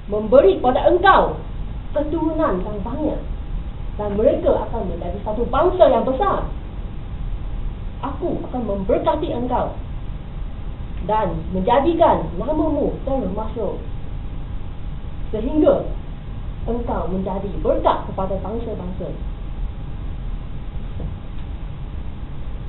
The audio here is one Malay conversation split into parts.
memberi kepada engkau keturunan yang banyak, dan mereka akan menjadi satu bangsa yang besar. Aku akan memberkati engkau dan menjadikan namamu termasuk, sehingga engkau menjadi berkat kepada bangsa-bangsa.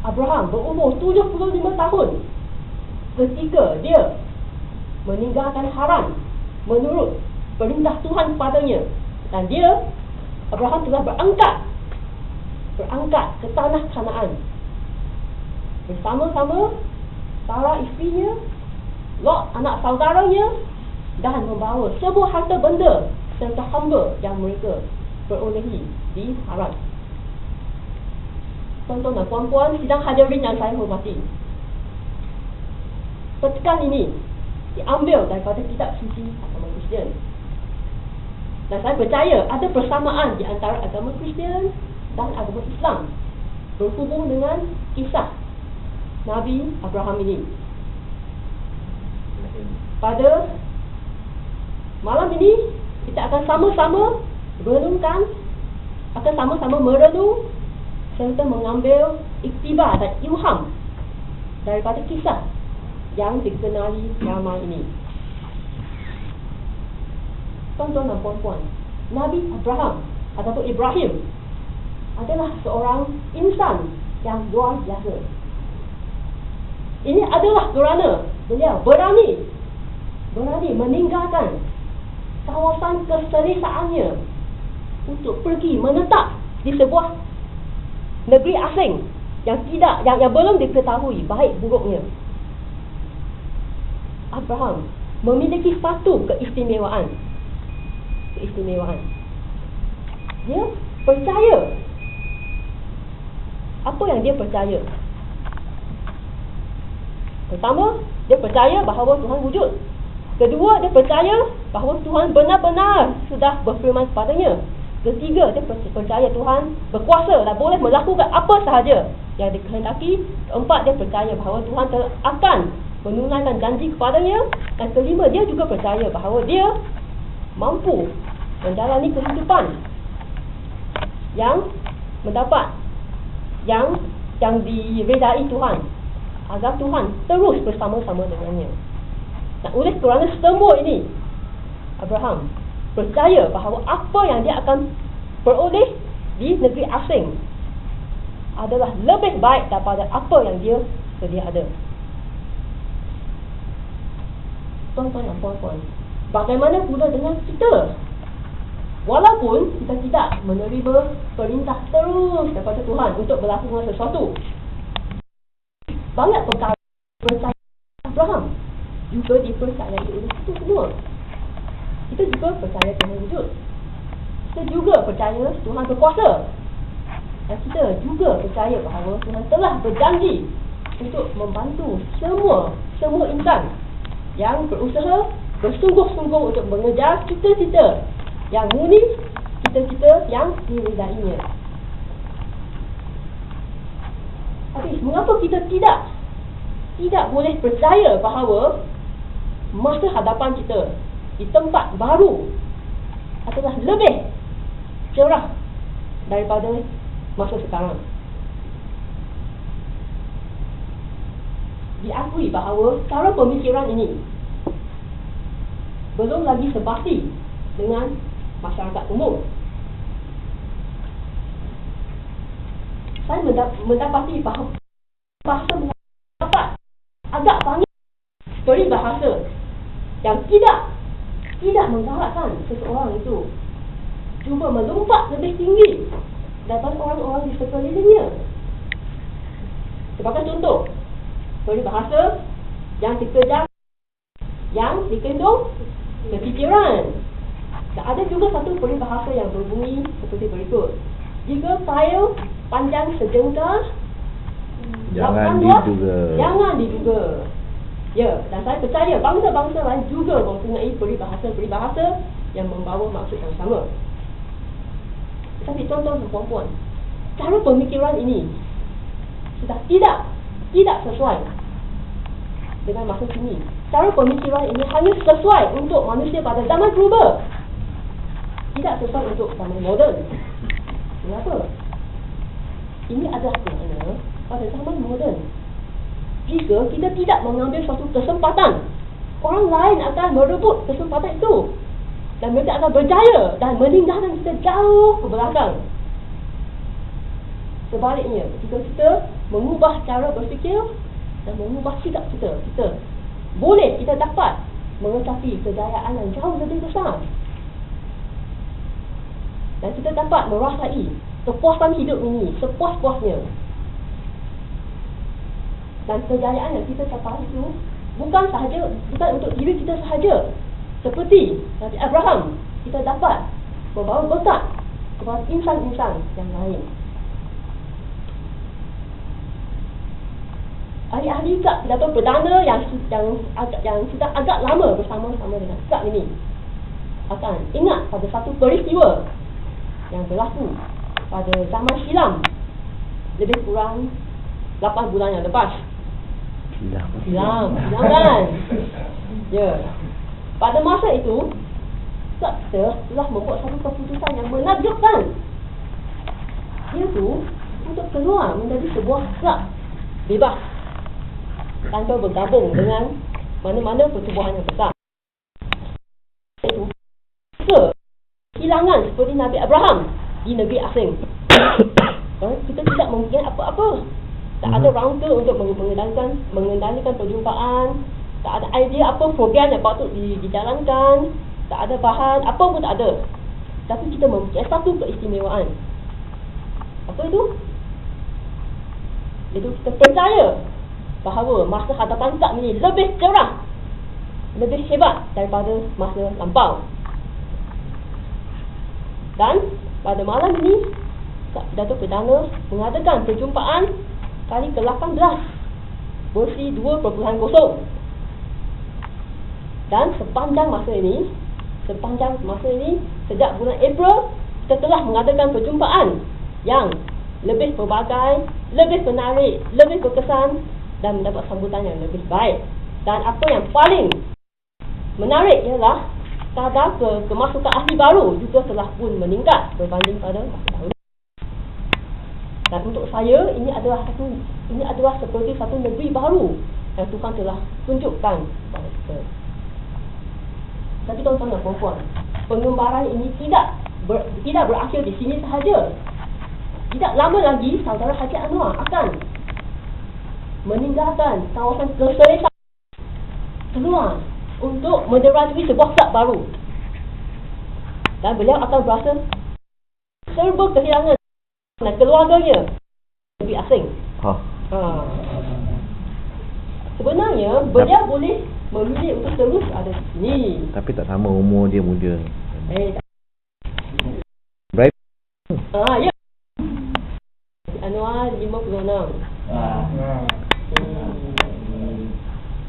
Abraham berumur 75 tahun ketika dia meninggalkan Haran menurut perintah Tuhan kepadanya, dan Abraham telah berangkat ke tanah Kanaan bersama-sama Sarah isterinya, Lot anak saudaranya, dan membawa semua harta benda serta hamba yang mereka perolehi di Haran. Tuan-tuan dan puan-puan sidang hadirin yang saya hormati, petikan ini diambil daripada kitab suci agama Kristian, dan saya percaya ada persamaan di antara agama Kristian dan agama Islam berhubung dengan kisah Nabi Abraham ini. Pada malam ini kita akan sama-sama merenung serta mengambil iktibar dan ilham daripada kisah yang dikenali nama ini. Tuan-tuan dan puan-puan, Nabi Abraham ataupun Ibrahim adalah seorang insan yang luar biasa. Ini adalah kerana beliau berani meninggalkan kawasan keselesaannya untuk pergi menetap di sebuah negeri asing yang belum diketahui baik buruknya. Abraham memiliki satu keistimewaan. Dia percaya. Apa yang dia percaya? Pertama, dia percaya bahawa Tuhan wujud. Kedua, dia percaya bahawa Tuhan benar-benar sudah berfirman kepadanya. Ketiga, dia percaya Tuhan berkuasa dan boleh melakukan apa sahaja yang dikehendaki. Keempat, dia percaya bahawa Tuhan akan menunaikan janji kepadanya. Dan kelima, dia juga percaya bahawa dia mampu menjalani kehidupan yang mendapat yang diredai Tuhan, agar Tuhan terus bersama-sama dengannya. Dan oleh kerana semua ini, Abraham percaya bahawa apa yang dia akan peroleh di negeri asing adalah lebih baik daripada apa yang dia sedia ada. Tuan-tuan dan puan-puan, bagaimana pula dengan kita? Walaupun kita tidak menerima perintah terus daripada Tuhan untuk melakukan sesuatu, banyak perkara percaya Abraham juga dipercayai oleh kita semua. Kita juga percaya Tuhan wujud. Kita juga percaya Tuhan berkuasa. Dan kita juga percaya bahawa Tuhan telah berjanji untuk membantu semua insan yang berusaha bersungguh-sungguh untuk mengejar cita-cita yang murni, cita-cita yang diredainya. Tapi mengapa kita tidak boleh percaya bahawa masa hadapan kita di tempat baru adalah lebih cerah daripada masa sekarang? Diakui bahawa cara pemikiran ini belum lagi sebasi dengan masyarakat umum. Saya mendapati bahawa bahasa mendapat agak banyak peribahasa yang tidak menggalakkan seseorang itu cuba melompat lebih tinggi daripada orang-orang di sekelilingnya. Sebagai contoh, peribahasa yang dikejar, yang dikandung kefikiran. Dan ada juga satu peribahasa yang berbunyi seperti berikut: jika payung panjang sejengkal, jangan diduga. Ya, dan saya percaya bangsa-bangsa lain juga mempunyai peribahasa yang membawa maksud yang sama. Tetapi tuan-tuan dan puan-puan, cara pemikiran ini sudah tidak sesuai dengan masa kini. cara pemikiran ini hanya sesuai untuk manusia pada zaman purba, tidak sesuai untuk zaman moden. Kenapa? Ini adalah kerana pada zaman moden, jika kita tidak mengambil suatu kesempatan, orang lain akan merebut kesempatan itu dan mereka akan berjaya dan meninggalkan kita jauh ke belakang. Sebaliknya, jika kita mengubah cara berfikir dan mengubah sikap kita, boleh kita dapat mencapai kejayaan yang jauh lebih besar. Dan kita dapat merasai kepuasan hidup ini sepuas-puasnya. Dan kejayaan yang kita capai itu bukan untuk diri kita sahaja. Seperti Nabi Abraham, kita dapat membawa berkat kepada insan-insan yang lain. Ahli-ahli Kak pidato perdana yang sudah agak lama bersama-sama dengan Kak ini akan ingat pada satu peristiwa yang berlaku pada zaman silam, lebih kurang 8 bulan yang lepas. Silam kan? Ya. Pada masa itu, Kak kita telah membuat satu keputusan yang menakjubkan, iaitu untuk keluar menjadi sebuah klub bebas tanpa bergabung dengan mana-mana pertubuhan yang besar. Itu kehilangan seperti Nabi Abraham di negeri asing. Kita tidak mempunyai apa-apa. Tak ada rangka untuk mengendalikan perjumpaan. Tak ada idea apa program yang patut dijalankan. Tak ada bahan, apa pun tak ada. Tapi kita mempunyai satu keistimewaan. Apa itu? Itu kita percaya bahawa masa hadapan Kak ini lebih cerah, lebih hebat daripada masa lampau. Dan pada malam ini, Kak Datuk Perdana mengadakan perjumpaan kali ke-18 versi 2.0. Dan sepanjang masa ini, sejak bulan April, kita telah mengadakan perjumpaan yang lebih pelbagai, lebih menarik, lebih berkesan dan mendapat sambutan yang lebih baik. Dan apa yang paling menarik ialah kadar kemasukan ahli baru juga telah pun meningkat berbanding pada masa dahulu. Dan untuk saya, ini adalah seperti satu negeri baru yang Tuhan telah tunjukkan kepada kita. Tapi tuan-tuan dan puan-puan, pengembaraan ini tidak berakhir di sini sahaja. Tidak lama lagi, Saudara Haji Anwar akan meninggalkan kawasan keserisan keluar untuk menerajui sebuah klub baru. Dan beliau akan berasa serba kehilangan dan keluarganya lebih asing. Sebenarnya beliau boleh memilih untuk terus ada di sini. Tapi tak sama umur dia muda. Ya. Anwar 56.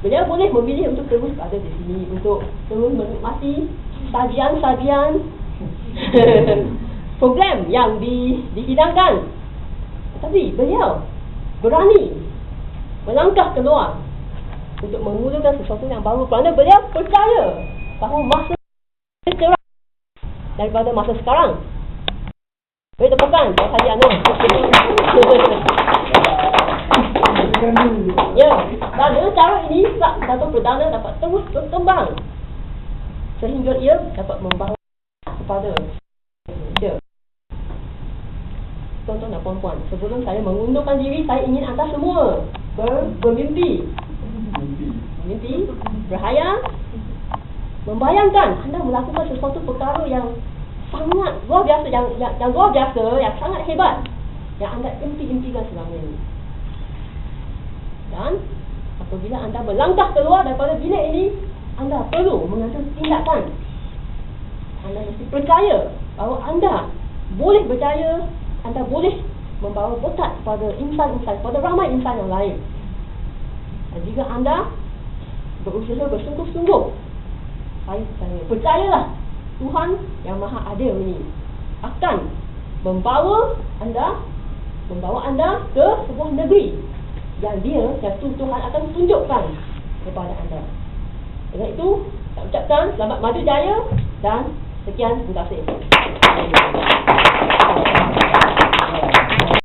Beliau boleh memilih untuk terus ada di sini, untuk terus menikmati sajian-sajian program yang dihidangkan. Tetapi beliau berani melangkah keluar untuk memulakan sesuatu yang baru kerana beliau percaya bahawa masa cerah daripada masa sekarang. Beri tepukan Pak Haji Anwar. Ya, dan dengan cara ini Datuk Perdana dapat terus berkembang sehingga ia dapat membawa kepada Malaysia. Tuan-tuan dan puan-puan, sebelum saya mengundurkan diri, saya ingin anda semua bermimpi, berhayal, membayangkan anda melakukan sesuatu perkara yang sangat luar biasa, yang luar biasa, yang sangat hebat, yang anda impi-impikan selama ini. Dan apabila anda melangkah keluar daripada bilik ini, anda perlu mengambil tindakan. Anda mesti percaya bahawa anda boleh berjaya, anda boleh membawa berkat kepada insan-insan, kepada ramai insan yang lain. Dan jika anda berusaha bersungguh-sungguh, saya percayalah Tuhan yang Maha Adil ini akan membawa anda ke sebuah negeri yang Tuhan akan tunjukkan kepada anda. Dengan itu, saya ucapkan selamat maju jaya dan sekian, terima kasih.